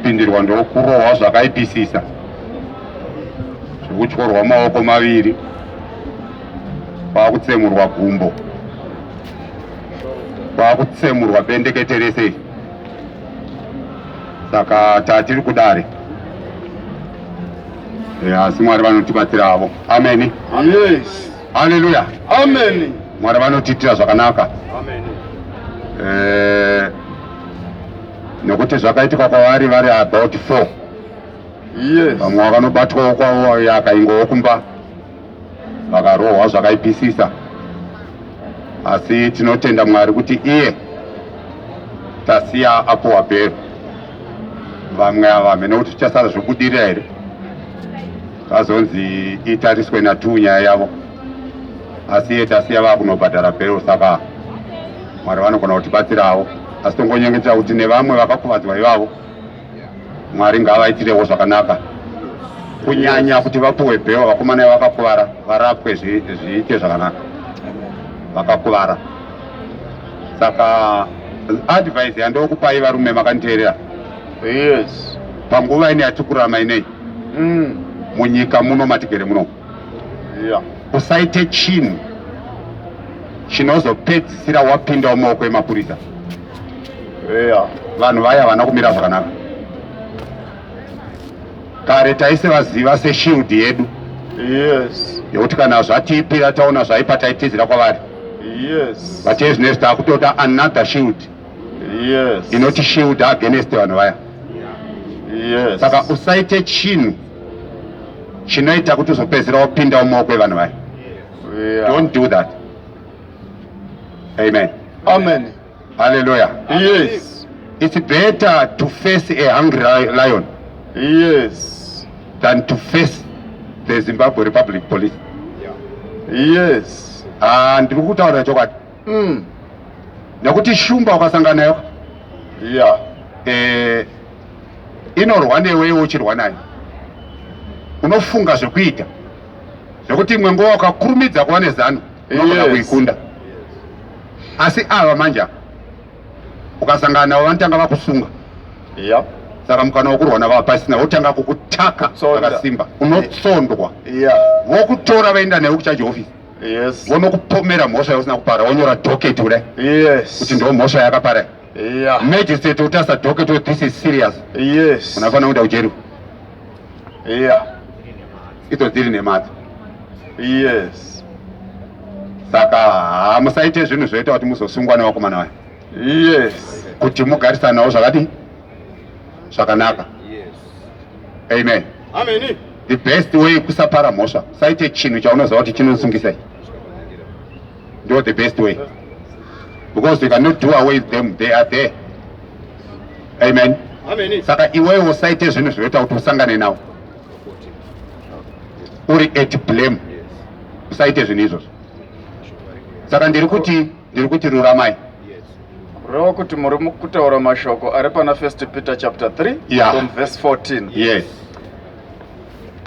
kupindirwa ndokurohwa zvakaipisisa zvekutyorwa maoko maviri kwakutsemurwa gumbo kwakutsemurwa bendekete rese. Saka tatiri kudare asi Mwari vanotibatsiravo. Ameni. Yes. Haleluya. Amen. Mwari vanotiitira zvakanaka. Amen. Nekuti zvakaitika kwavari vari about 4. Yes. Vamwe vakanobatwawo kwavo yakaingowo kumba vakarohwa zvakaipisisa, asi tinotenda Mwari kuti iye tasiya apuwa bhero. Vamwe ava hamene kuti tichasara zvobudirira here, vazonzi itariswe naTuu nyaya yavo, asi iye tasiya vakunobhadhara bhero. Saka Mwari vanogona kutibatsirawo, asi tongonyengetera kuti nevamwe vakakuvadzwa ivavo Mwari ngavaitirewo zvakanaka, kunyanya kuti vapuwe bhero. Vakomana vakakuvara varapwe zviite zvakanaka, vakakuvara. Saka advice yandokupai varume makanditeerera, Yes. panguva ine yatikurarama ineyi munyika muno matigere muno, Yeah. usaite chinhu chinozopedzisira wapinda mumaoko emapurisa. Yeah. Vanhu vaya havana kumira zvakanaka. Kare taisevaziva seshield yedu Yes. yokuti kana zvatiipira taona zvaipa taitizira kwavari, Yes. but ezvinezvi takutoda another shield Yes. inoti shield against vanhu vaya. Yes. Saka usaite chinhu chinoita kuti uzopedzisira wapinda mumaoko evanhu vaya. Yeah. Don't do that. Amen. Amen. Hallelujah. Yes. It's better to face a hungry lion Yes. than to face the Zimbabwe Republic Police. Yes. Ndiri kutaura chokwadi, nekuti shumba ukasangana nayo Yeah. inorwa newewo uchirwa nayo, unofunga zvekuita zvekuti imwe nguva ukakurumidza kuva nezano unogona kuikunda. Asi ava manja ukasangana navo vanotanga vakusunga. Yeah. Saka mukana wokurwa navo pasina votanga kukutaka zvakasimba, unotsondwa. Yeah. Vokutora vaenda newe kuchajofisi, Yes. vonokupomera mhosva yausina kupara, vonyora dhoketi kudai Yes. kuti ndo mhosva yakapara. Yeah. Magistrate utasa dhoketi kuti this is serious, Yes. unafanira kuenda kujeri. Yeah. Idzo dziri nemadzi. Yes. Saka hamusaite zvinhu zvoita kuti muzosungwa nevakomana vaya, Yes. kuti mugarisana navo zvakati zvakanaka. Amen. Amen. The best way kusapara mhosva, saite chinhu chaunoziva kuti chinosungisai. Ndo the best way, because you cannot do away with them, they are there. Amen. Amen. Saka iwewe usaite zvinhu zvinoita kuti usangane navo uri at blame, usaite zvinhu izvozvo. Saka ndiri kuti ruramai. Rava kuti muri kutaura mashoko ari pana 1 Peter chapter 3 Yeah. from verse 14. Yes.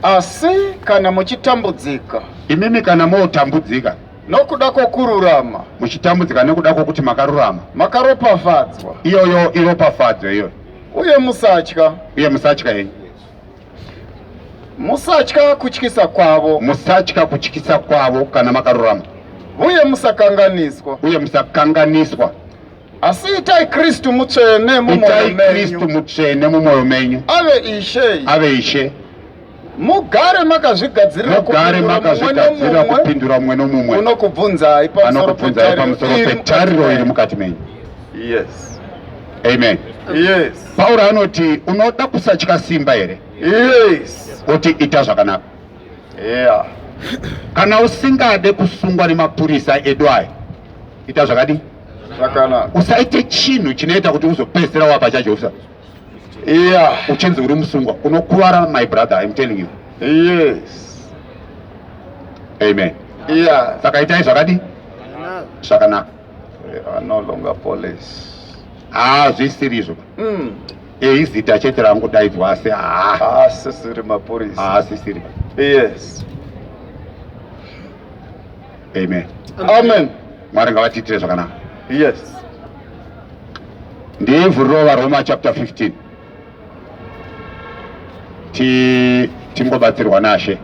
Asi kana muchitambudzika Imimi kana motambudzika, nokuda kwokururama muchitambudzika nekuda kwokuti makarurama, makaropafadzwa iyoyo iropafadzo iyoyo, uye musatya, uye musatya henyu, musatya kutyisa kwavo, musatya kutyisa kwavo kana makarurama, uye musakanganiswa, uye musakanganiswa. asi itai Kristu mutsvene mumwoyo Itai Kristu menyu mutsvene mumwoyo menyu ave Ishe, ave Ishe, mugare makazvigadzirira mugare makazvigadzirira kupindura mumwe nomumwe unokubvunzai pamusoro anokubvunzai pamusoro petariro iri mukati menyu. Yes. Amen. Yes. Pauro anoti unoda kusatya simba here, Yes. kuti ita zvakanaka. Yeah. Kana usingade kusungwa nemapurisa edu aya, ita zvakadi, Zvakanaka. usaite chinhu chinoita kuti uzopedzisira wapa chajofisa Yeah. uchinzi uri musungwa, unokuvara my brother, I'm telling you. Yes. Amen. Yeah. Saka itai zvakadi zvakanaka. We are no longer police. Zvisiri izvo, izita chete rangodaidzwa, asi Sisiri mapurisa. haasisiri. Yes. Amen. Amen. Mwari ngavatiitire zvakanaka. Yes. Ndivhuriro vaRoma chapter 15. tingobatsirwa naShe.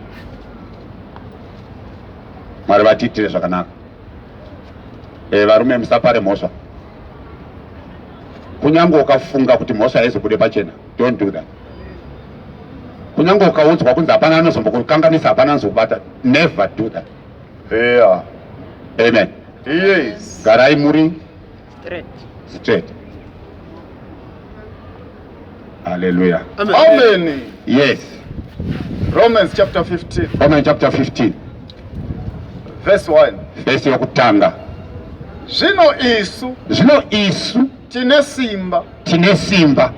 Mwari vatiitire zvakanaka. Varume musapare mhosva. Kunyange ukafunga kuti mhosva haizobude pachena, don't do that. Kunyange ukaudzwa kunzi hapana anozombokukanganisa, hapana anozokubata, never do that. Yeah. Amen. Yes. Garai muri straight. Hallelujah. Amen. Yes. Romans chapter 15. Romans chapter 15. Verse 1. Verse yokutanga. Zvino isu tine simba.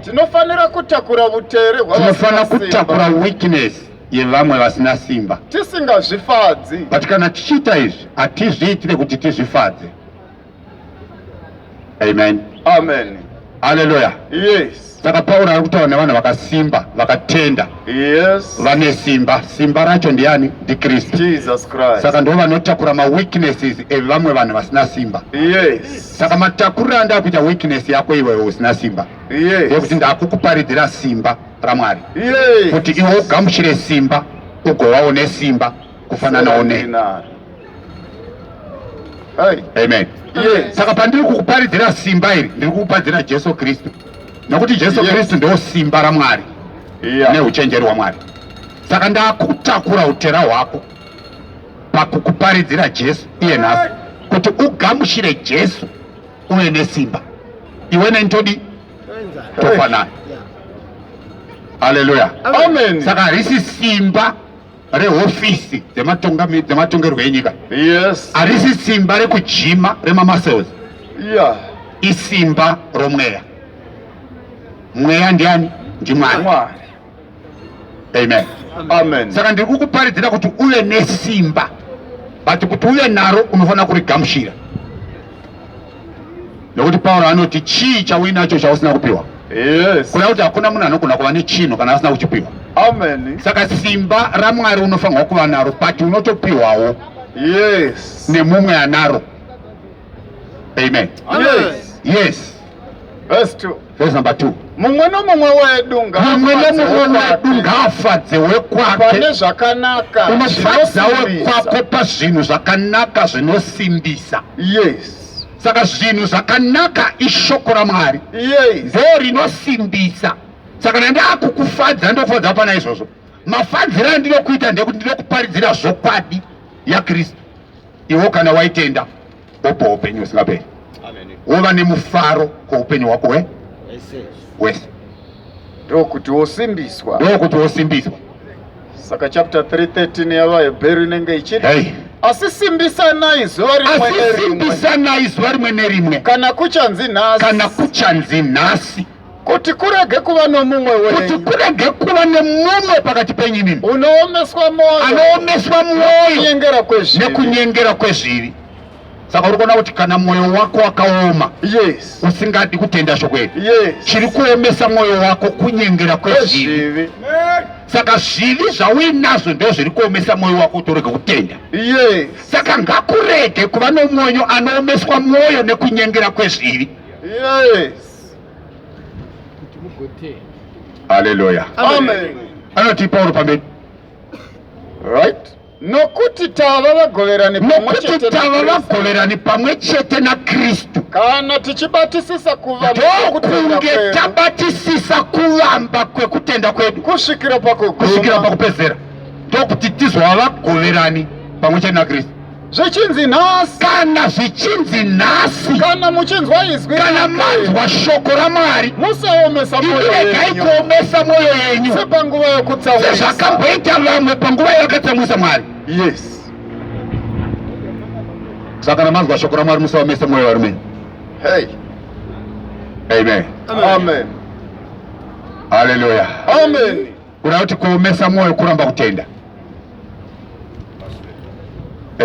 Tinofanira kutakura butere tinofana kutakura weakness yevamwe vasina simba. Tisingazvifadzi. But kana tichiita izvi hatizviitire kuti tizvifadze. Amen. Amen. Hallelujah. Yes. Saka Pauro ari kutaura nevanhu vakasimba, vakatenda. Yes. Vane simba. Simba racho ndiani? NdiKristu. Jesus Christ. Saka ndo vanotakura maweaknesses evamwe vanhu vasina simba. Yes. Saka matakuriro andaa kuita weakness yako iwewe usina simba. Yes. Ndekuti ndakukuparidzira simba raMwari. Yes. Kuti iwe ugamuchire simba, ugovawo nesimba kufananawo ne. Hey. Amen. Yes. Saka pandiri kukuparidzira simba iri, ndiri kukuparidzira Jesu Kristu. Nokuti Jesu Kristu ndo simba raMwari. Yeah. Neuchenjeri hwaMwari. Saka ndakutakura utera hwako pakukuparidzira Jesu iye nhasi, kuti ugamuchire Jesu uve nesimba. Iwe nentodi tofanana. Hallelujah. Amen. Saka harisi simba rehofisi dzematongerwo enyika. Yes. Harisi simba rekujima remamuscles. Yeah. Isimba romweya. Mweya ndiani? NdiMwari. Amen. Amen. Saka ndiri kukuparidzira kuti uve nesimba, but kuti uve naro unofanira kurigamuchira. Nokuti Pauro anoti chii chauinacho chausina kupiwa. Yes. Kuna kuti hakuna munhu anogona kuva nechinhu kana asina kuchipiwa. Amen. Saka simba raMwari unofanirwa kuva naro, but unotopiwawo Yes. nemumwe anaro. Amen. Yes. Yes. Verse 2. Verse number 2. Mumwe nomumwe wedu ngaafadzewe kwake pane zvakanaka unofadzawe kwako pazvinhu zvakanaka zvinosimbisa. Yes. Saka zvinhu zvakanaka ishoko raMwari. Yes. Ndo rinosimbisa. Saka ndakukufadza ndokufadza pana izvozvo. Mafadziro andinokuita ndekuti ndinokuparidzira zvokwadi yaKristu. Iwo kana waitenda upo upenyu husingaperi. Wova nemufaro kweupenyu hwako wese. Ndokuti wosimbiswa. Ndokuti wosimbiswa. Saka chapter 3:13 yavaHebheru inenge ichiti asi simbisanai zuva rimwe nerimwe kana kuchanzi nhasi kuti kurege kuva nomumwe wenyu, kuti kurege kuva nemumwe pakati penyu imi unoomeswa mwoyo nekunyengera kwezvivi. Saka uri kuona kuti kana mwoyo wako wakaoma, yes, usingadi kutenda shoko iri, yes, chiri kuomesa mwoyo wako kunyengera kwezvivi. Saka zvivi zvauinazvo ndo zviri kuomesa mwoyo wako kuti urege kutenda. Yes. Saka ngakurege kuva nomwoyo anoomeswa mwoyo nekunyengera kwezvivi. Yes. Hallelujah. Amen. Anoti Pauro pamberi. Right? Nokuti tava vagoverani pamwe chete naKristu. Kana tichibatisisa ndokunge tabatisisa kuvamba kwekutenda kwedu kusvikira pakupedzera. Ndokuti tizova vagoverani pamwe chete naKristu. Zvichinzi nhasi, kana zvichinzi nhasi, kana muchinzwa izwi, kana manzwa shoko raMwari, musaomesa mwoyo yenyu, kuomesa mwoyo yenyu sepanguva yokutsamwisa, sezvakamboita vamwe panguva yakatsamwisa Mwari. Yes. Saka kana manzwa shoko raMwari musaomesa mwoyo varume. Hey. Amen. Amen. Hallelujah. Amen. Kuna kuti kuomesa mwoyo kuramba kutenda.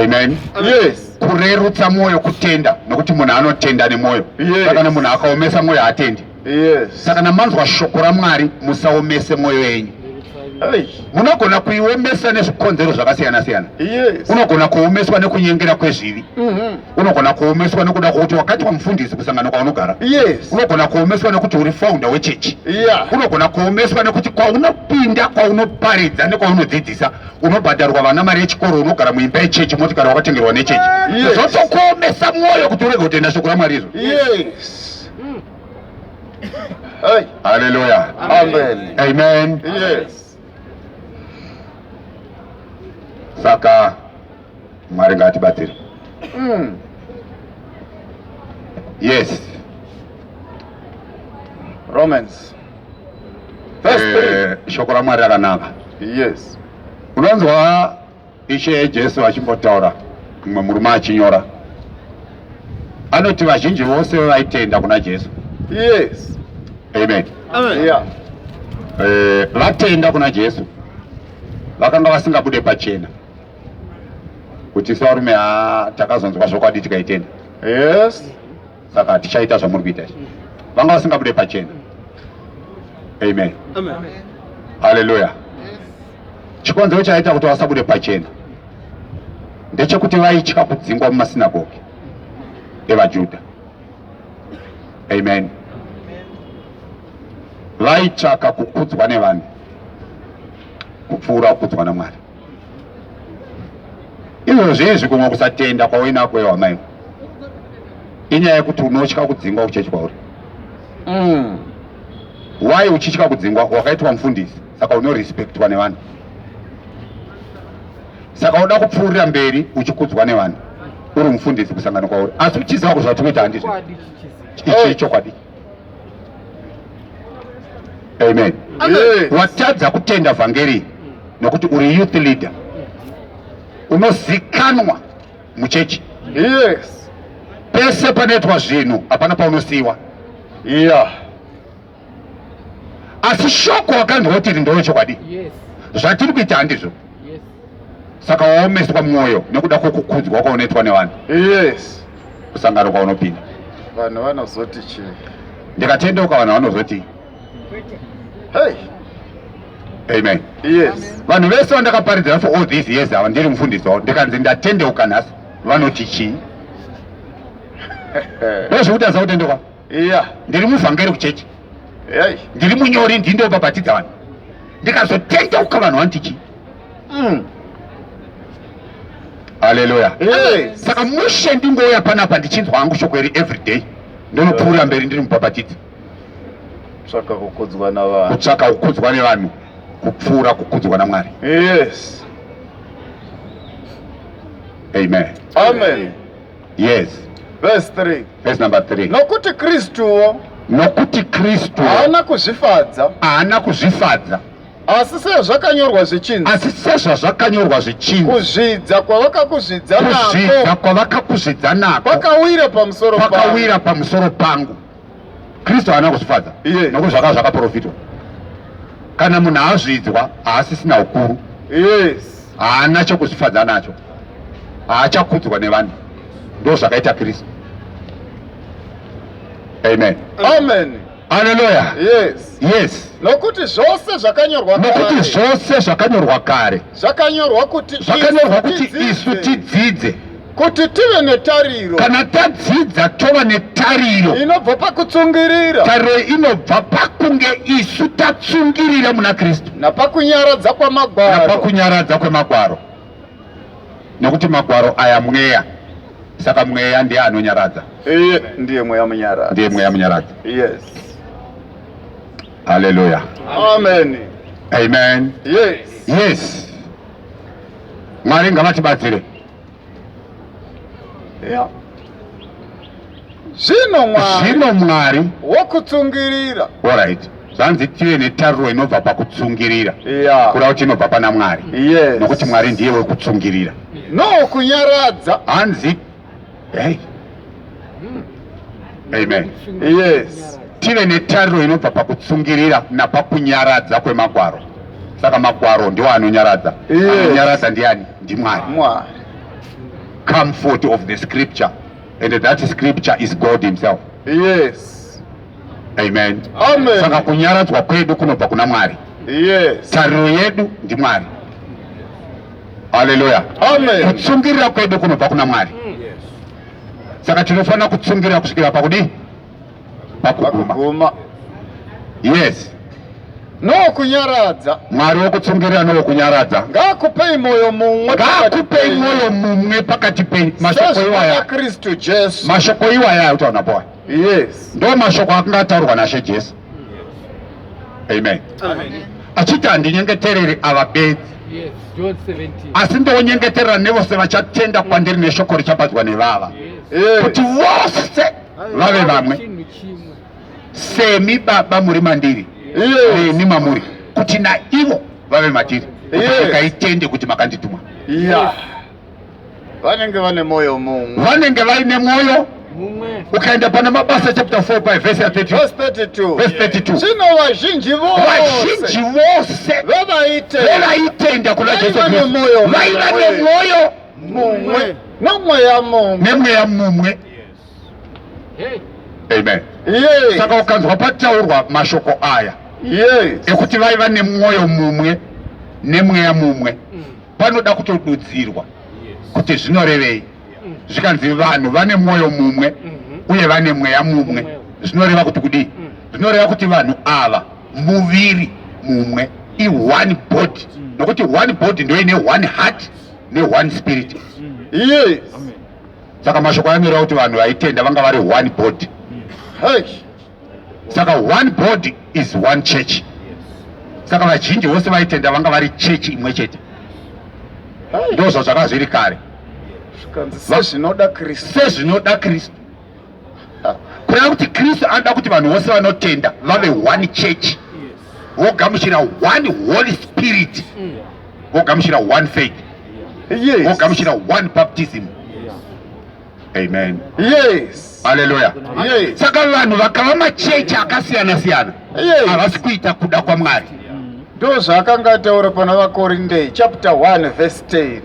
Amen. Yes. Kurerutsa mwoyo kutenda, nokuti munhu anotenda nemwoyo. Yes. Saka kana munhu akaomesa mwoyo haatendi. Yes. Saka namanzwa shoko raMwari musaomese mwoyo yenyu. Hey. Munogona kuiomesa nezvikonzero zvakasiyana siyana. Yes. Unogona kuomeswa nekunyengera kwezvivi. Unogona kuomeswa nekuda kwokuti wakati wamufundisi kusangano kwaunogara. Yes. Unogona kuomeswa nekuti uri founder wechechi. Yeah. Unogona kuomeswa nekuti kwaunopinda, kwaunoparidza nekwaunodzidzisa unobhadharwa vana mari yechikoro, unogara muimba yechechi, motikari wakatengerwa nechechi. Yes. Zvotokuomesa mwoyo kuti urege kutenda shoko raMwari izvo. Yes. Hey. Hallelujah. Amen. Amen. Yes. Saka Mwari ngatibatsire. Yes. Romans. Verse 3. Shoko raMwari rakanaka. Yes. Unonzwa Ishe Jesu achimbotaura, mumwe murume achinyora, anoti vazhinji vose vaitenda kuna Jesu. Yes. Amen. Amen. Yeah. Vatenda kuna Jesu vakanga vasingabude pachena kuti saurume takazonzwa zvokwadi tikaitenda. Yes. Saka tichaita zvamuri kuita izvi. Vanga vasingabude pachena. Amen. Amen. Hallelujah. Chikonzero chaita kuti vasabude pachena ndechekuti vaitya kudzingwa mumasinagoge evaJudha. Amen. Vaitsvaka kukudzwa nevanhu kupfuura kukudzwa naMwari. Izvozvi kumwe kusatenda kwauinako iwe hama, inyaya yekuti unotya kudzingwa kuchechi kwauri. Why uchitya kudzingwa? Wakaitwa mufundisi, saka unorespektwa nevanhu, saka uda kupfuurira mberi uchikudzwa nevanhu uri mufundisi kusangana kwauri, asi uchiziva kuti zvatinoita handizvo ichi chokwadi. Amen. Yes. Watadza kutenda vhangeri nokuti uri youth leader, unozikanwa muchechi. Yes. Pese panoitwa zvinhu hapana paunosiyiwa. Yeah. Asi shoko wakanzwa kuti ndiro chokwadi. Yes. Zvatiri kuita handizvo. Yes. Saka waomeswa mwoyo nekuda kwokukudzwa kwaunoitwa nevanhu Yes. kusangano kwaunopinda. Vanhu vanozoti chii? Ndikatendeuka vanhu vanozoti Hey. amen. Yes. Vanhu vese vandakaparidzira for all these years ava ndiri mufundisi wavo, ndikanzi ndatendeuka nhasi vanoti chii? Ndozvekuti hasa kutendeuka. Yeah. Ndiri muvhangeri kuchechi, Hey. ndiri munyori, ndindobhabhatidza vanhu, ndikazotendeuka vanhu vanoti chii? Hallelujah. Yes. Saka mushe ndingouya panapa ndichinzwa hangu shoko iri every day, ndinopfuurira mberi ndiri mubhabhatidzi. Tsvaka kukudzwa navanhu. Kutsvaka kukudzwa nevanhu kupfuura kukudzwa naMwari. Yes. Amen. Amen. Yes. Verse 3. Verse number 3. Nokuti Kristuwo Nokuti Kristu haana kuzvifadza, haana kuzvifadza, asi sezvakanyorwa zvichinzi, asi sezvazvakanyorwa zvichinzi, kuzvidza kwavakakuzvidza kuzvidza nako kwavakakuzvidza nako kwakawira pamusoro pavo. kwakawira pamusoro pangu. Kristu haana kuzvifadza. Yes. Nokuti zvakanga zvakaprofitwa. Kana munhu azvidzwa haasisina ukuru, Yes. haana chokuzvifadza nacho, haachakudzwa nevanhu. Ndo zvakaita Kristu. Amen. Amen. Hallelujah. Yes. Yes. Nokuti zvose zvakanyorwa Nokuti kare zvose zvakanyorwa kare zvakanyorwa kuti zvakanyorwa kuti isu tidzidze. kuti tive netariro Kana tadzidza tova netariro, inobva pakutsungirira tariro inobva pakunge isu tatsungirira muna Kristu napakunyaradza kwamagwaro. napakunyaradza kwemagwaro. Nokuti magwaro aya mweya, saka mweya ndiye anonyaradza, Iye ndiye mweya munyaradzi. ndiye mweya munyaradza. Yes. Hallelujah. Amen. Amen. Yes. Yes. Mwari ngavatibatsire. Yeah. Zvino Mwari Zvino Mwari, wokutsungirira. alright, zvanzi tive netariro inobva pakutsungirira, Yeah. kuda kuti inobva pana Mwari, Yes. nokuti Mwari ndiye wekutsungirira. Nokunyaradza. Hanzi hey. Amen. Yes. Tive netariro inobva pakutsungirira napakunyaradza kwemagwaro. Saka magwaro ndiwo anonyaradza. Yes. Anonyaradza ndiani? Ndimwari. Mwari. Comfort of the scripture, and that scripture is God himself. Yes. Amen. Amen. Saka kunyaradzwa kwedu kunobva kuna Mwari. Yes. Tariro yedu ndi Mwari. Haleluya. Amen. Kutsungirira kwedu kunobva kuna Mwari. Saka tinofana kutsungirira kusvikira pakudi? Pakuguma. Yes. No kunyaradza. Mwari wokutsungirira no kunyaradza. Ngakupei moyo mumwe. Ngakupei moyo mumwe pakati pe mashoko iwaya. Kristo Jesu. Mashoko iwaya utaona poa. Yes. Ndo mashoko akangataurwa naShe Jesu. Amen. Amen. Achiti handinyengetereri avabedzi. Yes, John 17. Asi ndonyengeterera nevose vachatenda kwandiri neshoko richabadzwa nevava. Yes. Kuti vose vave vamwe. Chinhu chimwe. Semi Baba muri mandiri. Yes. Neni mamuri. Kuti naivo vave matiri. Yes. Mukaitende kuti makandituma. Yeah. Vanenge vane moyo mumwe. Vanenge vaine moyo. Mumwe. Ukaenda pana Mabasa chapter 4 by verse 32. Verse 32. Verse 32. Zvino vazhinji Vazhinji vose vavaitenda kuna Jesu Kristu vaiva nemoyo mumwe nomweya mumwe nemweya mumwe. Hey. Amen. Yes. Saka ukanzwa pataurwa mashoko aya Yes. ekuti vaiva nemwoyo mumwe nemweya mumwe, panoda kutodudzirwa kuti zvinorevei. Zvikanzi vanhu vane mwoyo mumwe uye vane mweya mumwe, zvinoreva kuti kudii? Zvinoreva kuti vanhu ava muviri mumwe, i one body, nokuti one body ndio ine one heart ne one spirit. Yes. Saka mashoko anoreva kuti vanhu vaitenda vanga vari one body. Hey. Saka one body is one church. Saka vazhinji vose vaitenda vanga vari chechi imwe chete. Ndo zvazvakazviri kare. Sezvinoda Kristu. Sezvinoda Kristu. Kureva kuti Kristu anoda kuti vanhu vose vanotenda vave one church, vogamuchira one Holy Spirit, vogamuchira one faith, Yes. vogamuchira one baptism. Amen. Yes. Haleluya. Yes. Saka vanhu vakava machechi akasiyana siyana Yes. havasi kuita kuda kwaMwari. Ndo zvakanga ataura pana vaKorinde chapter 1 verse 10.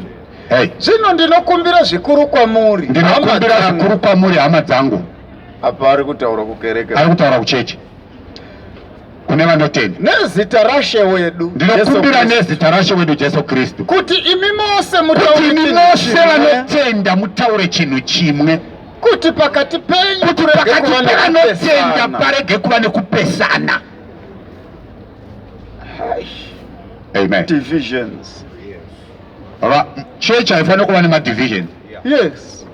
Hey, Zvino ndinokumbira zvikuru kwamuri. ndinokumbira zvikuru kwamuri hama dzangu. Apa ari kutaura kukereke. Ari kutaura kuchechi kune vanotenda. Nezita raShe wedu. Ndinokumbira nezita raShe wedu Jesu Kristu kuti imi mose kuti mutaure imi chinhu mose chimwe. vanotenda mutaure chinhu chimwe, Kuti pakati penyu kuti kurege pakati kuva pevanotenda nekupesana. parege kuva nekupesana. Amen. Divisions. Church haifaniri kuva nemadivision. Yes.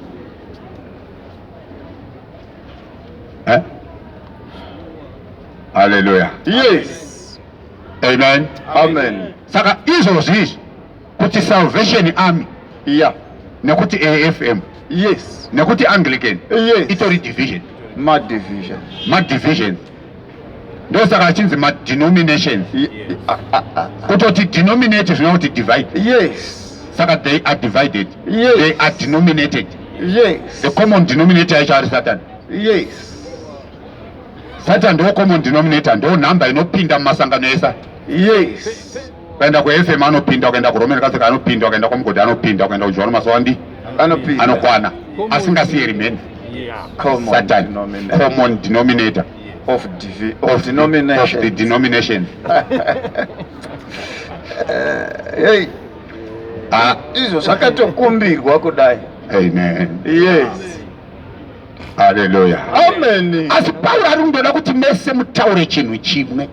Haleluya. Yes. Amen. Amen. Saka izvozvi izvi kuti Salvation Army Yeah. nekuti AFM Yes. nekuti Anglican Yes. itori division, My division. madivisions. Ndo saka achinzi madenominations. Kutoti denominate zvina kuti divide. Yes. Saka they are divided. Yes. They are denominated. Yes. The common denominator yacho ari Satan. Yes. Satan ndo common denominator, ndo nhamba inopinda mumasangano esa. Yes. Ukaenda kuFM anopinda, ukaenda kuRoman Catholic anopinda, ukaenda kuMugodhi anopinda, ukaenda kuJohn Maswandi Anopinda. anokwana, asingasiyeri meni. Common Satan, denominator. common denominator Of denomination. of the denomination. Hey. Ah, Izvo zvakatokumbirwa kudai. amen. Yes. Haleluya. Amen. Asi Pauro ari kungoda kuti mese mutaure chinhu chimwe,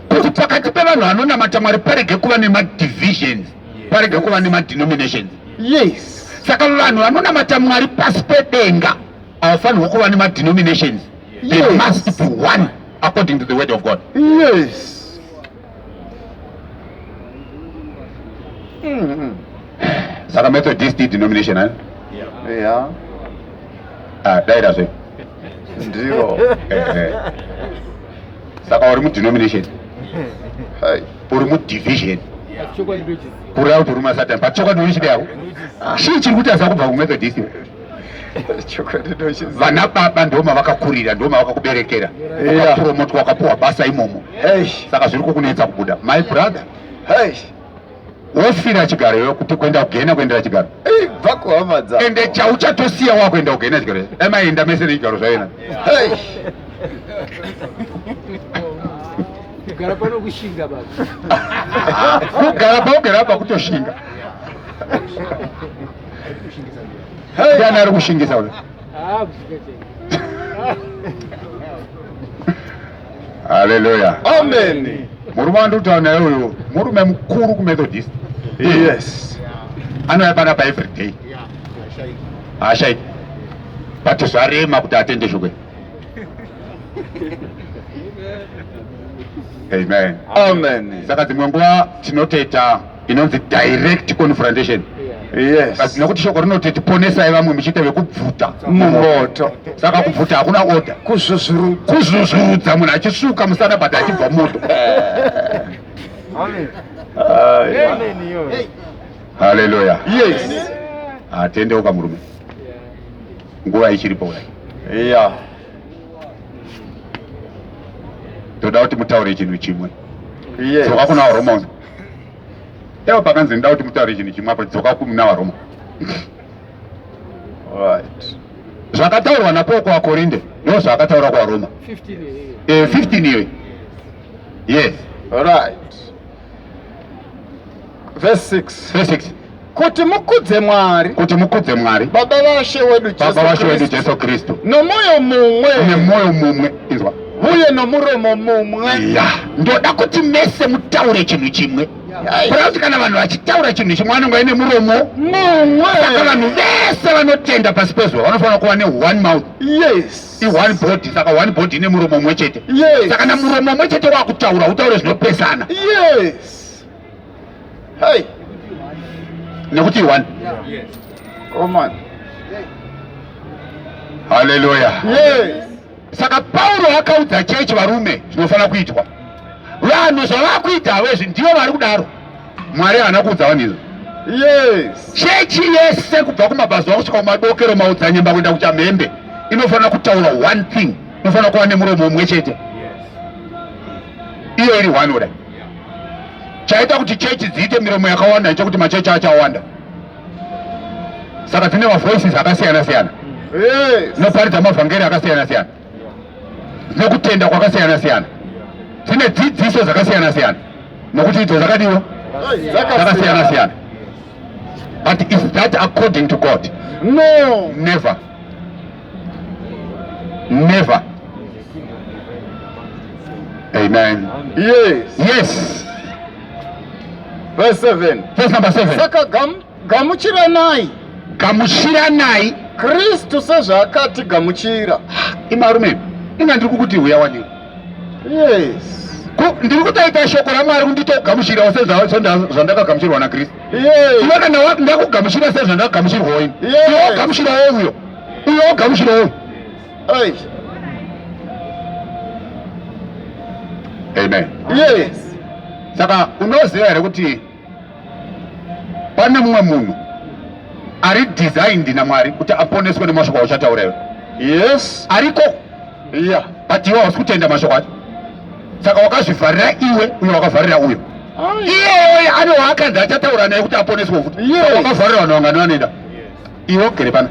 kuti pakati pevanhu vanonamata Mwari parege kuva nemadivisions, parege kuva nemadenominations. Yes. Saka vanhu vanonamata Mwari pasi pedenga havafanirwa kuva nemadenominations. They Yes. must be one according to the word of God. Yes. Mm-hmm. Saka Methodist denomination, Yeah. daira zve. Ndiro. Saka uri mudenomination, Hey. uri mudivision, Chokwadi ndochizi. kureva kuti uri maSatan, but chokwadi uri chidavo. Chii chiri kuti asa kubva kuMethodist? Chokwadi ndochizi. Vana baba ndoma vakakurira, ndoma vakakuberekera, Yeah. wakapromotwa, wakapuwa basa imomo. Hey. Saka zviri kukunetsa kubuda. My brother, Hey. wofira chigaro iwe kuti kuenda kugena kuendera chigaro, Hey, bva kuhama dzako. ende chauchatosiya wakuenda kugena chigaro emaenda mese nechigaro zvaina. Hey. kugara pano kushinga baba. kugara pa kutoshinga. Ndiani ari kushingisa ule? Kushinga chega. Haleluya. Amen. Murume andutaura uyu murume mukuru kumethodist. Yes. Anouya pana pa every day. Haashaiki. But zvarema kuti atende shoko. Amen. Amen. Saka dzimwe nguva tinotoita inonzi direct confrontation. Yes. Nekuti shoko rinoti tiponesai vamwe muchiita vekubvuta Mumoto. Saka kubvuta hakuna order. Kuzuzurudza munhu achisuka musana bhati achibva moto. Amen. Haleluya. Yes. Atendeuka murume. Nguva ichiripo kudai. Yeah. Toda kuti mutaure chinhu chimwe. Yes. Dzoka kuna vaRoma. Evo pakanzi ndoda kuti mutaure chinhu chimwe apo dzoka kuna vaRoma. Right. Zvakataurwa naPauro kuvaKorinde ndo zvakataura kuvaRoma. 15 iwe. Yes. Right. Verse 6. Verse 6. Kuti mukudze Mwari Baba washe wedu Jesu Kristu nomoyo mumwe nemoyo mumwe inzwa uye nomuromo mumwe. ya ndoda kuti mese mutaure chinhu chimwe. Kuti kana vanhu vachitaura chinhu chimwe vanonga ine muromo mumwe. Saka vanhu vese vanotenda pasi pezuva vanofanira kuva ne1 mouth. Yes. I1 body. Saka 1 body ine muromo mumwe chete. Yes. Saka na muromo mumwe chete wakutaura utaure zvinopesana. Yes. Hey. Nekuti I1. Come on. Haleluya. Yes. Saka Pauro akaudza chechi varume zvinofanira kuitwa. Vanhu zvavakuita wezvi ndivo vari kudaro. Mwari haana kuudza vanhu izvo. Yes. Chechi yese kubva kumabhazuva kusvika kumadokero maodzanyemba kuenda kuchamhembe inofanira kutaura one thing. Inofanira kuva nemuromo mumwe chete. Iyo iri one kudai. Chaita kuti chechi dziite miromo yakawanda ndechekuti machechi achawanda. Saka dzine mavoices akasiyana siyana. Yes. Dzinoparidza mavhangeri akasiyana siyana. Dzine kutenda kwakasiyana siyana. Dzine dzidziso dzakasiyana siyana. Nokuti idzo dzakadiwa dzakasiyana siyana. But is that according to God? No. Never. Never. Amen. Yes. Yes. Verse 7. Verse number 7. Saka Gamuchiranai Kristu sezvaakati gamuchira. imarume inga ndiri kukuti uyawani. Yes. Ndiri kutaita shoko raMwari kunditogamuchirawo sezvandakagamuchirwa naKristu. Yes. Iwe kana ndakugamuchira sezvandakagamuchirwa ini. Yes. Iwe wogamuchirawo uyo. Uyo wogamuchirawo uyo. Hey. Amen. Yes. Saka unoziva here kuti pane mumwe munhu ari designed naMwari kuti aponeswe nemashoko auchataura iwe. Yes. Ariko. Yeah. But iwe hausi kutenda mashoko acho. Saka wakazvivharira iwe uyo wakavharira uyo. Iyewe ane waakanzi achataura naye kuti aponeswe futi. Wakavharira vanhu vangani vanoenda. Iwe ugere pana.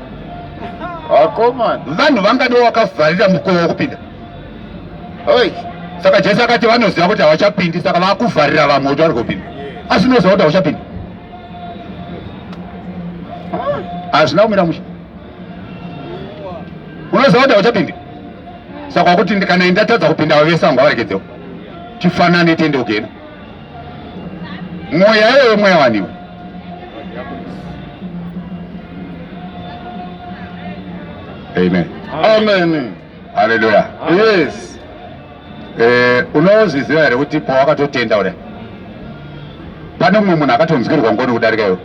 Akomana. Vanhu vangani wakavharira mukova wokupinda. Hey. Saka Jesu akati vanoziva kuti havachapindi saka vakuvharira vamwe kuti vari kupinda. Asi unoziva kuti havachapindi. Hazvina kumira musha. Unoziva kuti havachapindi. Saka wakuti kana ndatadza kupinda vavese vangu varekedzewo. Chifanane tiende ugena. Mweya iwewe mweya waniwe. Amen. Amen. Hallelujah. Yes. Unozviziva here kuti pawakatotenda kudai pane mumwe munhu akatonzwirwa ngoni kudarika iwe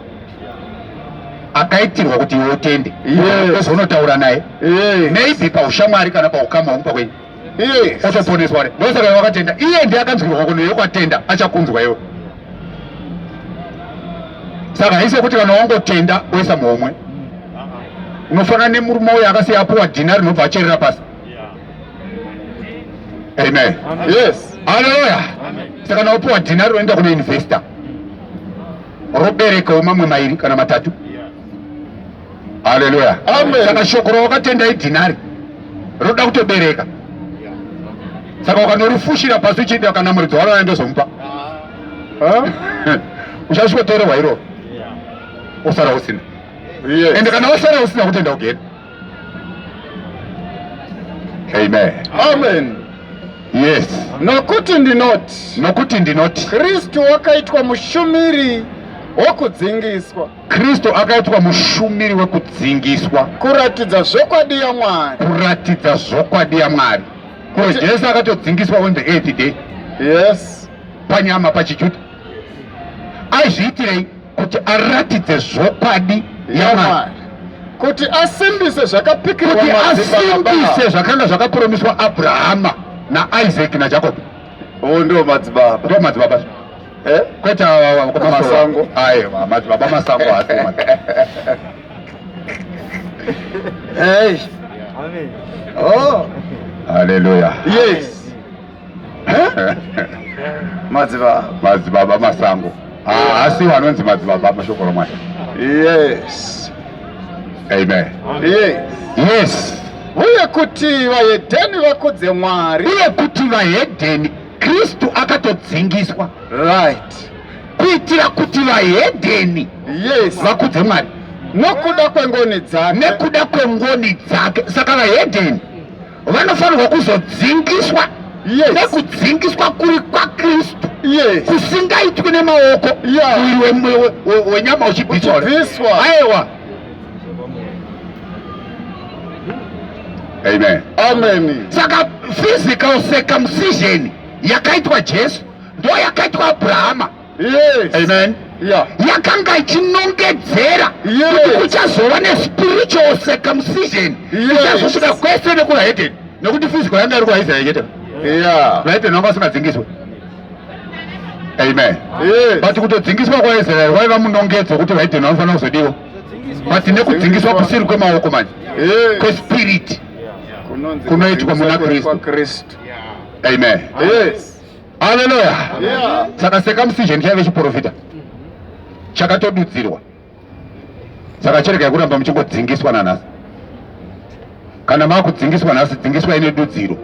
akaitirwa kuti iwe utende. Yes. Unotaura naye. Yes. Maybe paushamwari kana paukama humba kwenyu. Yes. Otoponeswa re. Ndosaka iwe wakatenda. Iye ndiye akanzwirwa ngoni iwe kwatenda achakunzwa iwe. Saka haisi kuti kana wangotenda oisa muhomwe. Unofanana nemurume uyo akasiya apuwa dhina rinobva acherera pasi. Amen. Yes. Hallelujah. Saka kana upuwa dhina roenda kuna investor roberekawo mamwe mairi kana matatu. Hallelujah. Amen. Saka shoko rawakatenda idhinari roda kutobereka. Saka ukanorufushira pasi uchiita kana muridzi waro andozomupa. Uchashotorwa iro. Usara usina. Yes. Ende kana wasara usina kutenda ugenda. Amen. Amen. Yes. Nokuti ndinoti. Kristu wakaitwa mushumiri wokudzingiswa. Kristo akaitwa mushumiri wekudzingiswa. Kuratidza zvokwadi yaMwari. Kuratidza zvokwadi yaMwari. Ko Jesu akatodzingiswa on the 8th day. Yes. Panyama pachijuda. Aizviitirei kuti aratidze zvokwadi yaMwari. Kuti asimbise zvakapikirwa kuti asimbise zvakanga zvakapromiswa Abrahama naIsaac naJacob. Ndo madzibaba. Ndo madzibaba. Kwete masango. Aiwa, madzibaba masango asi. Hey. Amen. Oh. Hallelujah. Yes. Madzibaba masango. Asi vanonzi madzibaba mashoko romwari. Yes. Amen. Yes. Yes. Uye kuti vahedheni vakudze Mwari. Uye kuti vahedheni Kristu akatodzingiswa. Right. Kuitira kuti vahedheni yes vakudze Mwari nokuda kwengoni dzake. Nekuda kwengoni dzake. Saka vahedheni vanofanirwa kuzodzingiswa. Yes. Nekudzingiswa kuri kwaKristu. Yes. Kusingaitwi nemaoko. Yeah. Mwiri wenyama uchibviswa. Aiwa. Amen. Amen. Saka physical circumcision yakaitwa Jesu ndo yakaitwa Abrahama. Yes. Amen. Yeah. Yakanga ichinongedzera yes. kuti kuchazova nespiritual circumcision. Yes. Kuchazosvika kwese nekuvahedheni nekuti physical yanga iri kuvaIsraeri chete. Yeah. Vahedheni vanga vasingadzingiswe. Amen. Yes. But kutodzingiswa kwaIsraeri waiva munongedzo kuti vahedheni vanofanira kuzodiwa. But nekudzingiswa kusiri kwemaoko manje. Yes. Kwespirit. Kunoitwa muna Kristu. Amen. Yes. Hallelujah. Yeah. Saka circumcision chaive chiprofita chakatodudzirwa. Saka chereka kuramba muchingodzingiswa nanhasi. Kana makudzingiswa nhasi, dzingiswa ine dudziro.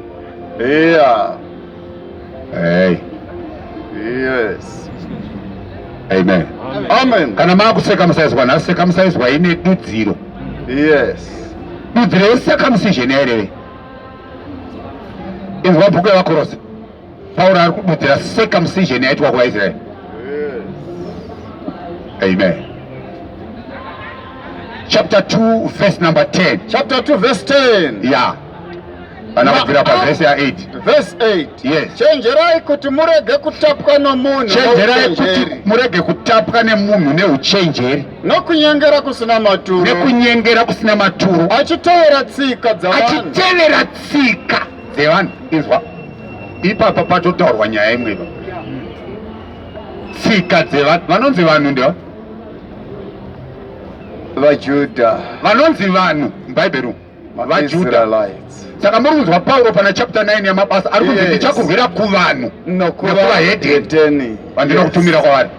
Yeah. Hey. Yes. Amen. Amen. Kana makucircumciswa nhasi, circumciswa ine dudziro. Yes. Dudziro yecircumcision yaireve. Inzwa bhuku yavaKorose. Pauro ari kududzira circumcision yaitwa kuvaIsraeri. Amen. Chapter 2 verse number 10. Chapter 2 verse 10. Yeah. Anabvira paverse ya8. Verse 8. Yes. Chenjerai kuti murege kutapwa nomunhu. Chenjerai kuti murege kutapwa nemunhu neuchenjeri. Nokunyengera kusina maturo. Nekunyengera kusina maturo. Achitevera tsika dzavanhu. Achitevera tsika dzevanhu. Inzwa. Ipapa patotaurwa nyaya imwe. Tsika dzevanhu. Vanonzi vanhu ndio vaJudha. Vanonzi vanhu mubhaibheri vaJudha. Saka muri kunzwa Pauro pana chapter 9 yamabasa ari kunzi ndichakurwira kuvanhu nekuvahedheni vandinokutumira kwavari.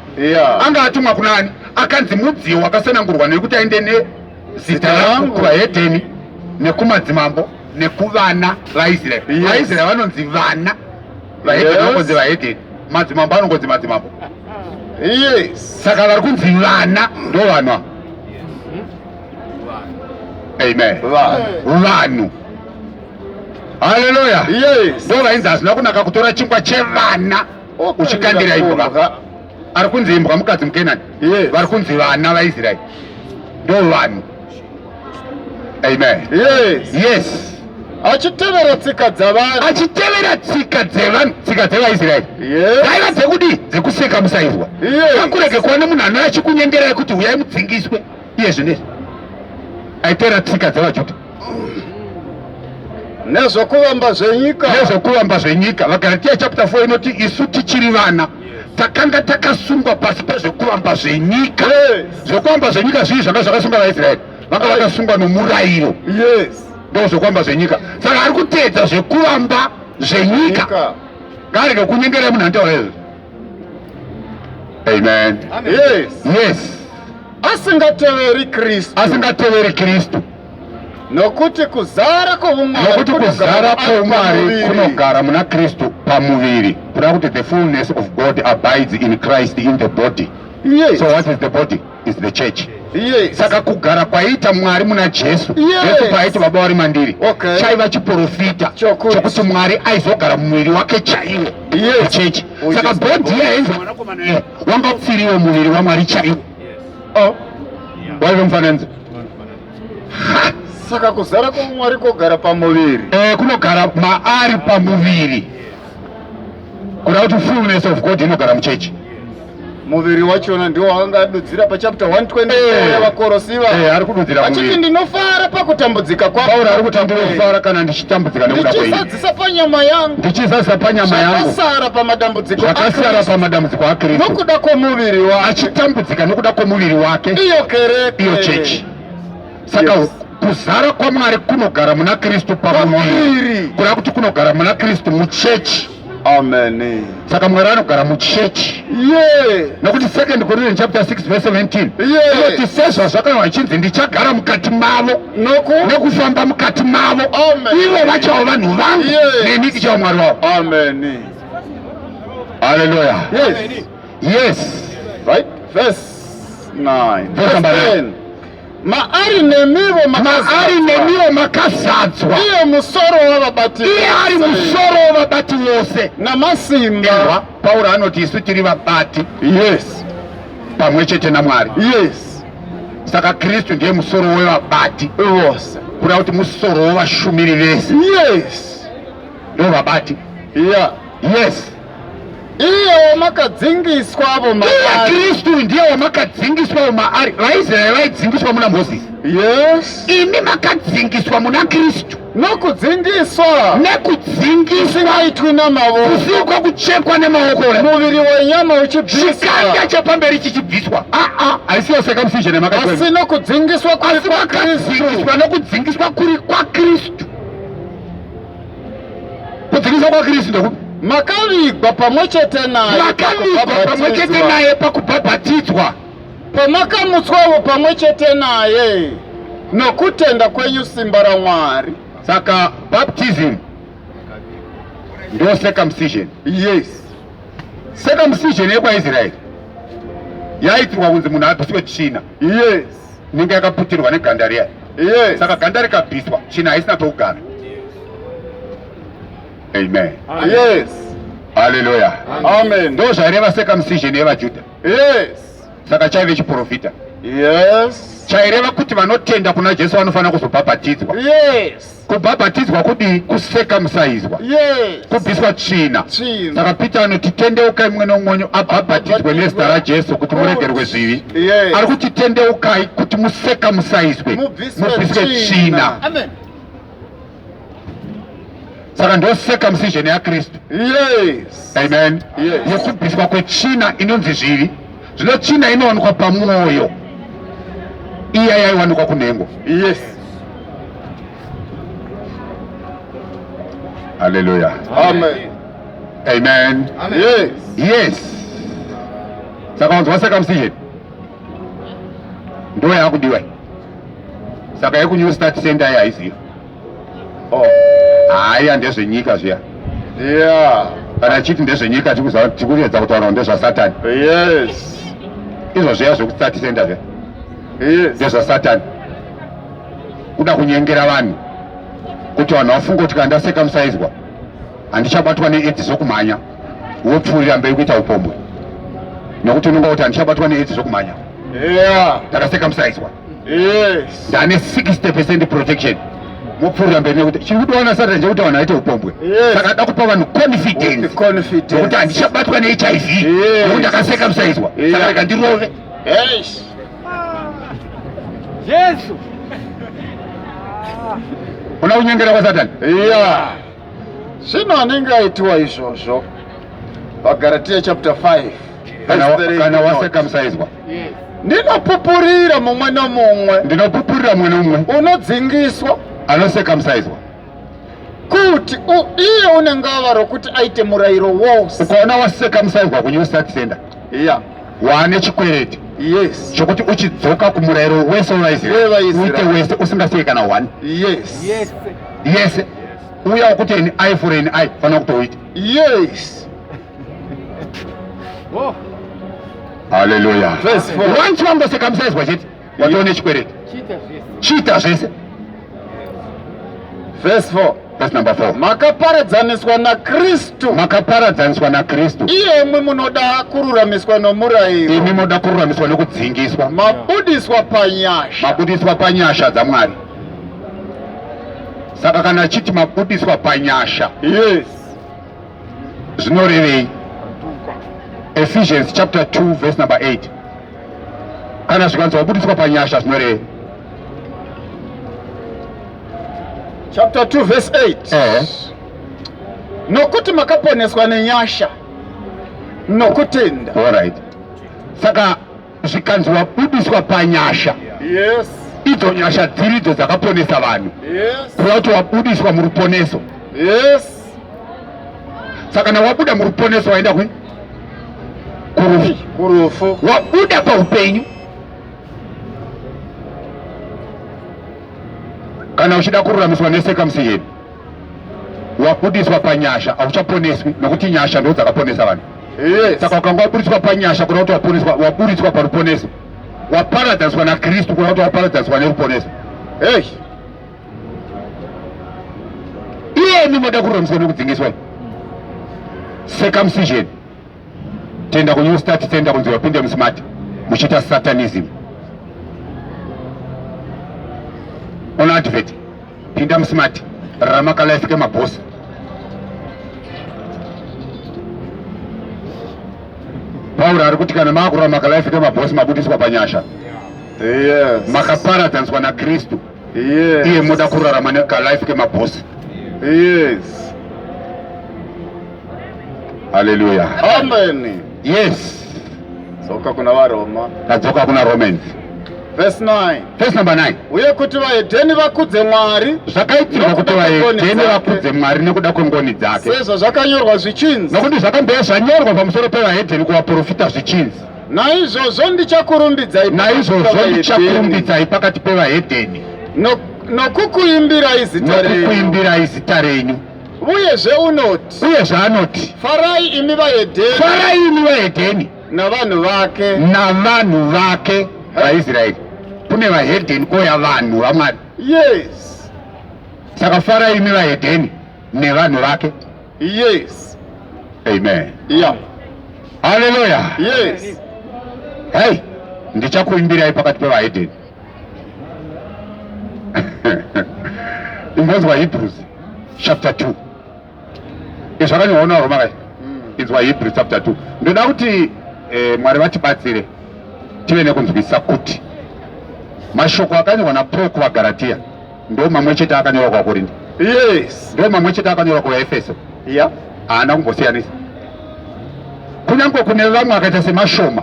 Anga atumwa kunani? Akanzi mudziyo wakasanangurwa nekuti aende nezita rangu kuvahedheni nekumadzimambo nekuvana vaIsraeri. VaIsraeri vanonzi vana, vahedheni vanonzi vahedheni, madzimambo anongonzi madzimambo. Yes. Saka vari kunzi vana ndo vanhu. Amen. Vanhu. Hallelujah. Yes. Ndo vainzi hazvina kunaka kutora chingwa chevana uchikandira imbwa. Ari kunzi imbwa mukadzi muKenani. Vari kunzi vana vaIsraeri. Ndo vanhu. Amen. Yes. Yes. Achitevera tsika dzavanhu. Achitevera tsika dzevanhu, tsika dzevaIsraeri. Yes. Dzaiva dzekudi dzekucircumciswa. Yes. Hakurege kuva nemunhu anouya achikunyengerai kuti uyai mudzingiswe. Iye zvinezvi aitevera tsika dzevaJudha. Nezvokuvamba zvenyika. Nezvokuvamba zvenyika. VaGalatia chapter 4 inoti isu tichiri vana takanga takasungwa pasi pezvokuvamba zvenyika. Zvokuvamba zvenyika zvii zvanga zvakasungwa vaIsraeri. Vanga vakasungwa nomurayiro. Yes. Ndo zvokuvamba zvenyika. Saka ari kuteedza zvekuvamba zvenyika. Ngarege kunyengera munhu anotaura izvi. Amen. Yes. Yes. Asingateveri Kristu. Asingateveri Kristu. nokuti kuzara nokuti kuzara kweumwari kunogara muna Kristu pamuviri, kuda kuti the fullness of God abides in Christ in the body. Yes. So what is the body? Is the church. Yes. Saka kugara kwaita Mwari muna Jesu, Jesu paita baba vari mandiri, Okay. chaiva chiprofita chokuti Mwari aizogara mumuviri wake chaiwo, Yes. chechi. Oh, Saka yes. body yaenzi mwanakomana wanga kupfiriwa muviri waMwari chaiwo. Oh, waive mufananidzo. Saka kuzara kwamwari kogara pamuviri. Kunogara maari pamuviri, kuda kuti fullness of God inogara muchechi. Muviri wachona ndiwo wanga adudzira pachapter 124 yavakorosiva. Ari kududzira achiti muviri. ndinofara pakutambudzika Pauro ari kuti ndinofara kana ndichitambudzika nekuda kwenyu. ndichizadzisa panyama yangu. Ndichizadzisa panyama yangu. Zvakasara pamadambudziko Zvakasara pamadambudziko aKristu. nokuda kwomuviri wake. Achitambudzika nokuda kwomuviri wake. Iyo kereke. Iyo chechi. Saka Yes. kuzara kwaMwari kunogara muna Kristu pamuviri. Kuda kuti kunogara muna Kristu muchechi. Amen. Saka Mwari anogara muchechi. Yeah. Nokuti 2 Corinthians chapter 6 verse 17. Yes. Inoti sezvo zvakanyorwa chinzi ndichagara mukati mavo nekufamba mukati mavo. Amen. Ivo vachava vanhu vangu. Yes. Neni ndichava Mwari wavo. Amen. Hallelujah. Yes. Yes. Right? Verse 9. Verse number 9. Maari nemivo Maari nemivo makazadzwa. Iye musoro wavabati. Iye ari musoro wavabati vose. Namasimba. Pauro anoti isu tiri vabati. Yes. Pamwe chete naMwari. Yes. Saka Kristu ndiye musoro wevabati vose. Kuda kuti musoro wevashumiri vese. Yes. Ndo vabati. Yeah. Yes. Iye wamakadzingiswa avo maari. Kristu ndiye wamakadzingiswa maari. VaIsraeri vaidzingiswa muna Mozisi. Yes. Imi makadzingiswa muna Kristu. Nokudzingiswa. Nekudzingiswa kusingaitwi namavoko. kusiko kuchekwa nemaoko. Muviri wenyama uchibviswa. Chikanga chapamberi chichibviswa. Haisiyo circumcision yamakatwa. Asi nokudzingiswa kuri kwa Kristu. Nokudzingiswa kuri kwa Kristu. Kudzingiswa kwa Kristu ndekupi? Makavigwa pamwe chete naye. Makavigwa pamwe chete naye pakubhabhatidzwa. Pamakamutswawo pamwe chete naye nokutenda kwenyu simba raMwari. Saka baptism ndo circumcision. Yes. Circumcision yekwaIsraeri yaitirwa kunzi munhu abviswe tsvina. Yes. Ninge yakaputirwa neganda riya. Yes. Saka ganda rikabviswa, tsvina haisina pekugara. Amen. Yes. Hallelujah. Amen. Ndo zvaireva circumcision yevaJudha. Yes. Saka chaive chiprofita. Yes. Chaireva kuti vanotenda kuna Jesu vanofanira kuzobhabhatidzwa. Yes. Kubhabhatidzwa kudi kucircumciswa. Yes. Kubviswa tsvina. Tsvina. Saka Peter anoti tendeukai mumwe nomumwe abhabhatidzwe nezita raJesu kuti muregerwe zvivi. Yes. Ari kuti tendeukai kuti mucircumciswe. Mubviswe tsvina. Amen. Saka ndo circumcision yaKristu. Yes. Amen. Yes. Yekubviswa kwetsvina inonzi zvivi. Zvino tsvina inowanikwa pamwoyo. Iya yaiwanikwa kunhengo. Yes. Hallelujah. Amen. Amen. Yes. Yes. Saka wanzwa circumcision ndo yakudiwa. Saka yekunew start center yaiziva. Oh. Haya ndezvenyika zviya. Yeah. Kana chiti ndezvenyika tikuedza kutaura ndezvaSatani. Yes. Izvo zviya zvekustart center zviya. Yes. ndezvaSatani. Kuda kunyengera vanhu kuti vanhu vafunge kuti kana ndacircumciswa handichabatwa needzi zokumhanya, wopfuurira mberi kuita upombwe. Nokuti unonga kuti handichabatwa needzi zokumhanya. Yeah. Ndakacircumciswa. Yes. Ndane 60% protection. Mupfuurira mberi nekuti chirikutoona Satani chekuti vanhu vaite upombwe. Yes. Saka da kupa vanhu confidence. Confidence. Nokuti handichabatwa neHIV. Yes. Nokuti ndakacircumciswa. Yeah. Saka rega ndirove. Yes. Yesu. Una kunyengera kwaSatani. Yeah. Zvino anenge aitiwa izvozvo paGalatia chapter 5 Kana wacircumciswa. Yes. ndinopupurira mumwe nomumwe Ndinopupurira mumwe nomumwe unodzingiswa anocircumciswa kuti iye unenge ava rokuti aite murayiro wose. ukaona wacircumciswa kunew start center Yeah. waane chikwereti Yes. chokuti uchidzoka kumurayiro wese wevaIsraeri uite wese usingasiye kana 1. Yes. Yes. Yes. Uya ukuti an eye for an eye fana kutoita. Yes. Oh. Hallelujah. Verse 4. Once wango circumcised chete watone chikwereti Cheetah yes. chiita zvese. Verse 4. Verse number 4. Makaparadzaniswa naKristu. Makaparadzaniswa naKristu. Iyemwe munoda kururamiswa nomurayiro. Imi munoda kururamiswa nekudzingiswa. Mabudiswa panyasha. Mabudiswa panyasha dzaMwari. Saka kana achiti mabudiswa panyasha. Yes. Zvinorevei? Ephesians chapter 2 verse number 8. Kana zvikanzi wabudiswa panyasha zvinorevei? Chapter 2 verse 8. Nokuti makaponeswa nenyasha nokutenda. All right. Saka zvikanzi wabudiswa panyasha. Yes. Idzo nyasha dziridzo dzakaponesa vanhu. Yes. Kureva kuti wabudiswa muruponeso. Yes. Saka kana wabuda muruponeso waenda kurufu. Kurufu. Wabuda paupenyu. Kana uchida kururamiswa necircumcision wabudiswa panyasha auchaponeswi nokuti nyasha ndo dzakaponesa vanhu. Yes. Saka ukanga wabudiswa panyasha kuna kuti wabudiswa paruponeso waparadzaniswa naKristu kuna kuti waparadzaniswa neruponeso. Hey. Iyemi moda kururamiswa nekudzingiswa. Circumcision tenda kunew start tenda kunzi wapinde musmart muchita satanism. Ona advert pinda musmart rarama life kemabosi. Pauro ari kuti kana makurarama life kemabosi mabudiswa panyasha. Yes. Makaparadzaniswa naKristu. Yes. Iye moda kurarama life kemabosi. Yes. Hallelujah. Amen. Yes. Soka kuna Varoma. Tadzoka kuna Romans. Verse 9. Verse number 9. Uye kuti vaHedheni vakudze Mwari. Zvakaitika kuti vaHedheni vakudze Mwari nekuda kwengoni dzake. Sezvo zvakanyorwa zvichinzi. Nokuti zvakambea zvanyorwa pamusoro pevaHedheni kuvaprofita zvichinzi. Naizvozvo ndichakurumbidzai. Naizvozvo ndichakurumbidzai pakati pevaHedheni. Nokukuimbirai zita renyu. Nokukuimbirai zita renyu. Uyezve unoti. Uyezve anoti. Farai imi vaHedheni. Farai imi vaHedheni. Navanhu vake. Navanhu vake vaIsraeri. Kune vaHedheni koya vanhu vaMwari. Yes. Saka farai imi vaHedheni nevanhu vake. Yes. Amen. Yeah. Hallelujah. Yes. Hey, ndichakuimbirai pakati pevaHedheni. Ingonzwa Hebrews chapter 2. Izvakanyorwa Roma kai? Inzwa Hebrews chapter 2. Ndoda kuti Mwari vatibatsire tive nekunzwisisa kuti mashoko akanyorwa naPaul kuvaGaratia ndo mamwe chete akanyorwa kuvaKorinde. Yes. Ndo mamwe chete akanyorwa kuvaEfeso. Yeah. Haana kumbosiyanisa. Kunyange kune vamwe akaita semashoma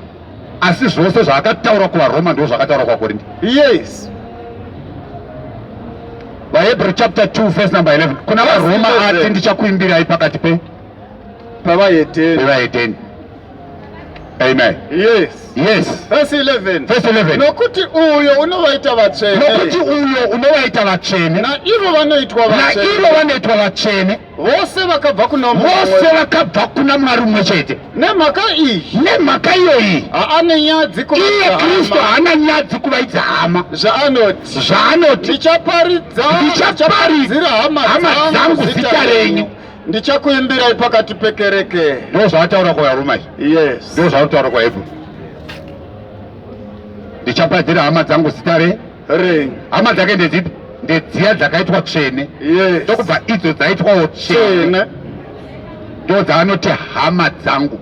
asi zvose zvaakataura kuvaRoma ndo zvakataura kuvaKorinde. Yes. VaHebrew chapter 2 verse number 11. Kuna vaRoma ati ndichakuimbirai pakati pevaHedheni. Amen. Yes. Yes. Verse 11. Verse 11. Nokuti uyo unovaita vatsvene. Nokuti uyo unovaita vatsvene. Naivo vanoitwa vatsvene. Naivo vanoitwa vatsvene. Vose vakabva kuna Mwari. Vose vakabva kuna Mwari mumwe chete. Nemhaka iyi. Nemhaka iyoyi. Haane nyadzi kuvaidza hama. Iye Kristu haana nyadzi kuvaidza hama. Zvaanoti. Ndichaparidzira hama dzangu zita renyu. Ndichakuimbirai pakati pekereke. Ndo zvataura kuvaRoma. Yes. Ndo zvataura kuvaHebrew. Ndichaparidzira hama dzangu zita renyu. Hama dzake ndedzipi? Ndedziya dzakaitwa tsvene. Yes. Ndokubva idzo dzaitwawo tsvene. Ndo dzaanoti hama dzangu.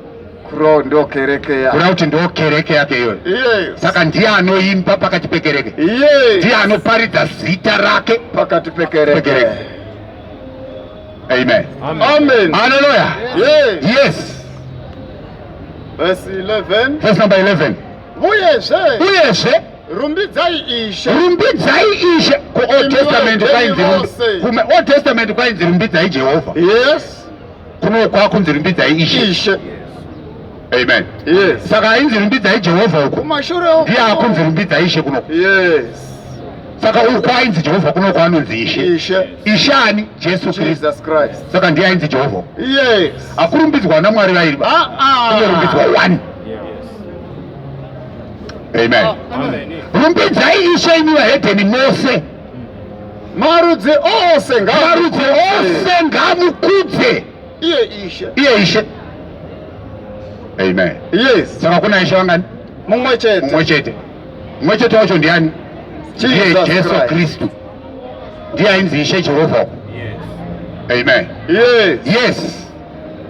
Ndo kereke yake. Kureva kuti ndo kereke yake iyoyo. Yes. Saka ndiye anoimba pakati pekereke. Yes. Ndiye anoparidza zita rake pakati pekereke. Amen. Amen. Hallelujah. Yes. Yes. Verse 11. Verse number 11. Uyezve rumbidzai Ishe. Rumbidzai Ishe. Ku Old Testament Old Testament kwainzi rumbidzai Jehovah. Yes. Kuno kwakunzi rumbidzai Ishe. Amen. Yes. Saka ainzirumbidzai Jehovha uko. Kumashure uko. Ndiye akunzirumbidzai Ishe kuno. Yes. Saka uko ainzi Jehovha kuno kwaanonzi Ishe. Ishe. Ishani Jesu Kristu. Jesus Christ. Saka ndiye ainzi Jehovha. Yes. Akurumbidzwa naMwari vairi. Kurumbidzwa one. Amen. Rumbidzai Ishe imi vahedheni mose. Marudzi ose ngamukudze iye Ishe. Amen. Yes. Saka kuna Ishe vangani? Mumwe chete Wacho ndiani? Ndiye Jesu Christ. Kristu. Ndiye ainzi Ishe Jehovha. Amen. Yes.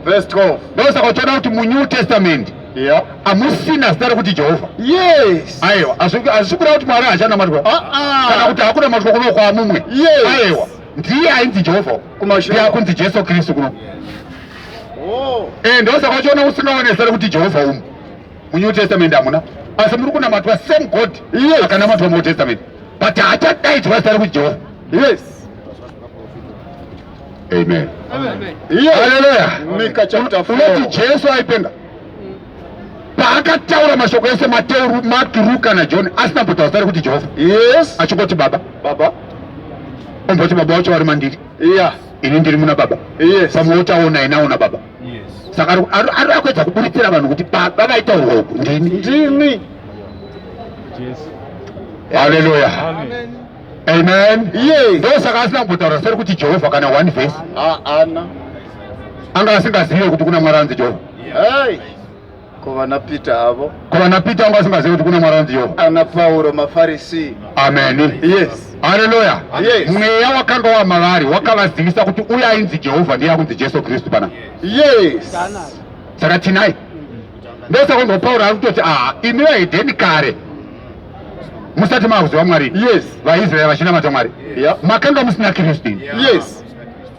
Verse 12. Ndosaka uchiona kuti muNew Testament Yeah. amusina zita rekuti Jehovha. Yes. Aiwa, azvikura kuti Mwari achanamatwa. Kana kuti hakuna matwa kuno kwa mumwe. Yes. Aiwa, ndiye ainzi Jehovha. Ndiye akunzi Jesu Kristu kuno. Oh. Ndosaka uchiona usingaone zita rekuti Jehovha umu muNew Testament hamuna. Asi muri kunamatwa same God. Yes. Akanamatwa muOld Testament. But hachadaidzwa zita rekuti Jehovha. Yes. Amen. Yes. Hallelujah. Mika chapter 4. Unoti Jesu aipenga paakataura mashoko ese Mateo, Mark, Luka naJohn asina kutaura zita rekuti Jehovha. Yes. Achingoti Baba. Omboti Baba wacho vari mandiri. Yeah. Ini ndiri muna Baba. Yes. Pamwe otaona inaona Baba. Saka ari akuedza kuburitsira vanhu kuti Baba vaitaurwa uku ndini. Hallelujah. Amen. Yes. Ndosaka asina kumbotaura zita rekuti Jehovha kana one verse. Ana. Anga asingazive kuti kuna Mwari anzi Jehovha. Hey. Kuvana Peter avo. Kuvana Peter anga asingazive kuti kuna Mwari anzi Jehovha. Ana Paulo mafarisi. Amen. Yes. Hallelujah. Yes. Mweya wakanga wamavari wakavazivisa kuti uyu ainzi Jehovha ndiye akunzi Jesu Kristu pana. Yes. Saka tinai ndosaka ngo Paulo ari kutoti imi vahedheni kare musati makuziva Mwari. Yes. VaIsraeri vachinamata Mwari. Yeah. Makanga musina Kristu. Yes.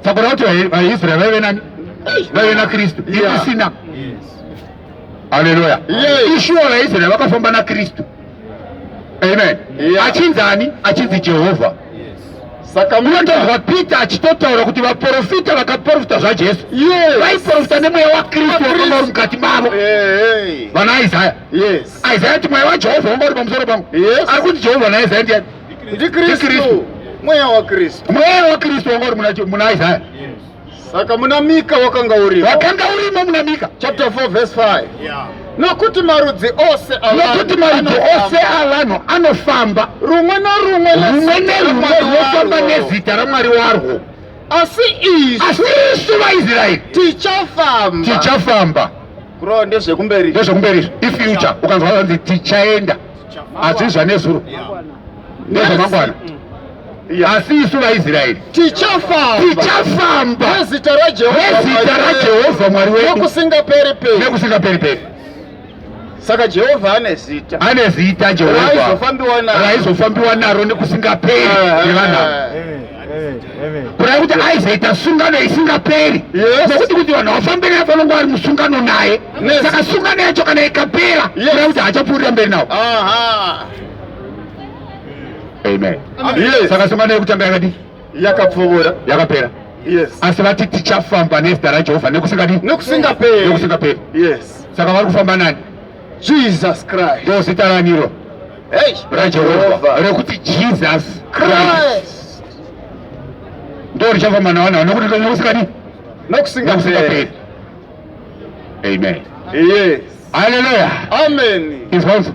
Saka kuti VaIsraeri vaive nani? Vaive naKristu. Ikusina. Hallelujah. Yes. Ishuwa vaIsraeri vakafamba naKristu. Amen. Yeah. Achinzani? Achinzi Jehovha. Saka munotozwa Peter achitotaura kuti vaprofita vakaprofita zvaJesu vaiprofita nemweya waKristu wakanga uri mukati mavo. Vana Isaya. Yes. Isaya ati mweya waJehovha wanga uri pamusoro pangu. Yes. Ari kuti Jehovha naIsaya ndiani? Kristu. Mweya wa Kristu. Mweya waKristu wanga uri muna Isaya. Saka muna Mika wakanga urimo. Wakanga urimo muna Mika. Chapter 4 verse 5. Yeah. Nokuti marudzi ose avanhu anofamba rumwe nerumwe rofamba nezita raMwari warwo. Asi isu vaIsraeri tichafamba. Kurova ndezvekumberi. Ifuture ukanzwa vanzi tichaenda azvizva nezuro nezvamangwana. Asi isu vaIsraeri tichafamba nezita raJehovha Mwari wedu nekusingaperi. Saka Jehovha ane zita Jehovha raizofambiwa naro nekusingaperi nevana. Kureva kuti aizoita sungano isingaperi. Nokuti kuti vanhu vafambe naye vanonga vari musungano naye. Saka sungano yacho kana ikapera kureva kuti hachapfuurira mberi nawo. Amen. Saka sungano yekutanga yakati yakapfuura yakapera. Asi vati tichafamba nezita raJehovha nekusingaperi. Saka vari kufamba nani? Jesus Christ. Ndo zita raniro raJehovha rekuti Jesus Christ ndo richafamba navanhu nokuti nekusingaperi. Amen. Yes. Hallelujah. Amen. Izvonzo.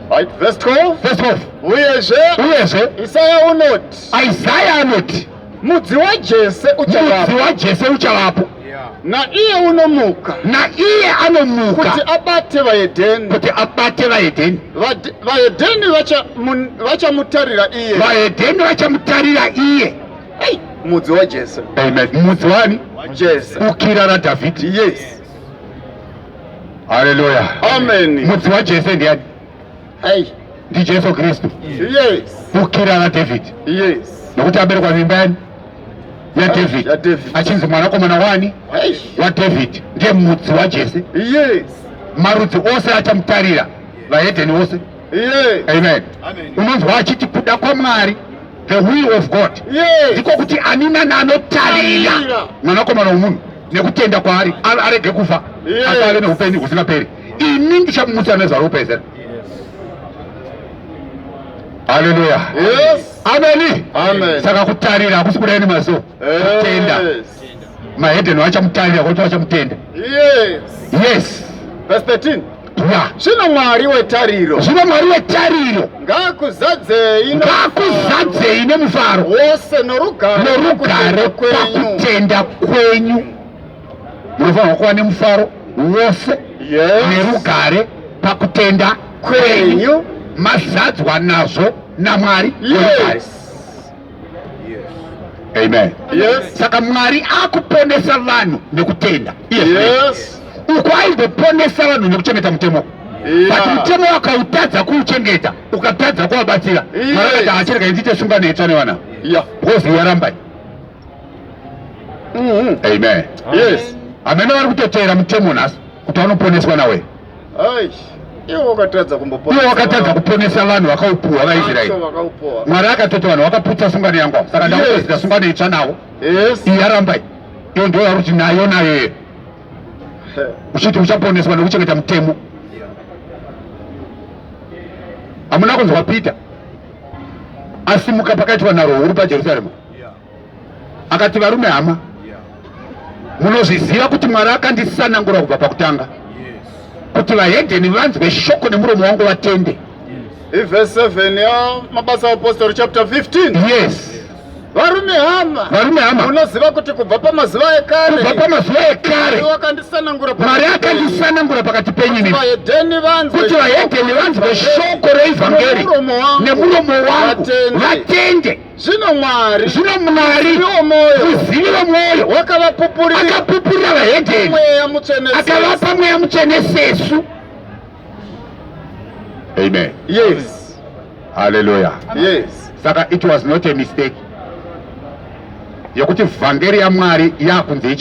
Right, verse 12. Uyezve Isaya anoti mudzi waJese uchavapo na iye anomuka kuti abate vahedheni vachamutarira iye mudzi waJese. Amen. Mudzi wani? Jese. Ukira raDhavhidhi. Yes. Hallelujah. Amen. Mudzi waJese ndiani? NdiJesu Kristu. Yes. Ukira raDhavhidhi. Yes. Nokuti aberekwa mimba yani yaDhavhidhi achinzi mwanakomana wani waDhavhidhi. Ndiye mudzi waJese. Yes. Marudzi ose achamutarira vahedheni ose. Yes. Amen. Unonzwa achiti kuda kwaMwari, the will of God. Yes. Ndiko kuti ani nani anotarira mwanakomana womunhu nekutenda kwaari arege kufa. Yes. asave neupenyu husingaperi. Ini ndichamutsa nezva rupezera. Haleluya. Yes. Amen. Amen. Saka kutarira hakusi kudai nemaso. Kutenda. Yes. Mahedheni vachamutarira kuti vachamutenda. Yes. Yes. Verse 13. Ya. Zvino Mwari wetariro Zvino Mwari wetariro ngakuzadzei ngakuzadzei nemufaro wose norugare pakutenda kwenyu. Munofanirwa kuva nemufaro wose nerugare pakutenda kwenyu, mazadzwa nazvo naMwari werugare. Yes. Amen. Yes. Saka Mwari akuponesa vanhu nekutenda. Yes. Uko aizoponesa vanhu nekuchengeta mutemo. But mutemo wakautadza kuuchengeta, ukatadza kuvabatsira. Mwari akati hachirega inzite sungano itsva nevana. Yeah. Gozi yarambai. Amen. Yes. Amene vari kutotera mutemo nhasi kuti vanoponeswa nawe. Ai. Iwo wakatadza kumboponesa. Iwo wakatadza kuponesa vanhu vakaupuwa vaIsraeri. Mwari akatoti vanhu vakaputsa sungano yangu. Saka ndakutozita sungano itsva navo. Yes. Iyi yarambai. Iyo ndo yauri kuti nayo nayo. Uchiti uchaponeswa nekuchengeta mutemo. Hamuna kunzwa Peter asimuka pakaitwa narwo uri paJerusarema, akati varume hama, munozviziva kuti Mwari akandisanangura kubva pakutanga kuti vahedheni vanzwe shoko nemuromo wangu vatende. Verse 7 ya Mabasa Apostle chapter 15. Yes. Varume hama, munoziva kuti kubva pamazuva ekare Mwari akandisanangura pakati penyu kuti vahedheni vanzwe shoko reivhangeri nemuromo wangu vatende. Zvino Mwari uzivi wemwoyo akapupurira vahedheni akavapa mweya mutsvene sesu. Amen. Yes. Hallelujah. Yes. Saka it was not a mistake yokuti vhangeri yaMwari yakunze